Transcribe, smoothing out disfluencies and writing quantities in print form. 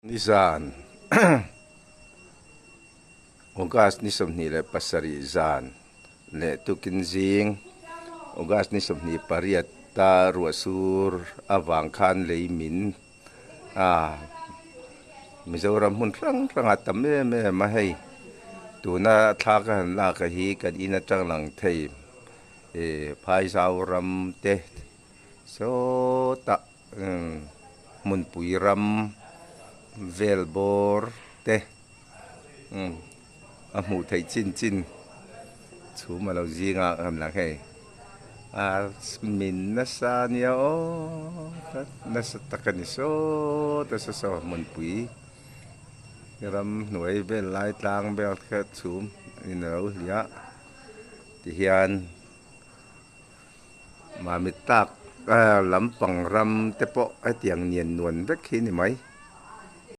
Nizan Ogas ni somni le pasari zan le tukin zing Ogas ni somni pariat ta ruasur awang khan le min Mizoram hun rang atam me ma hei tuna thakan la ka hi kan ina tang lang thei phai sauram te so ta mun puiram velbor te mu thei chin chu ma lo zinga am lang hei min na sa nia o na sa takani so ta so mun pui ram nuai vel lai tlang bel khat chum in ro lia ti hian ma mi tak lampang ram te po atiang nian nuan vek hi ni mai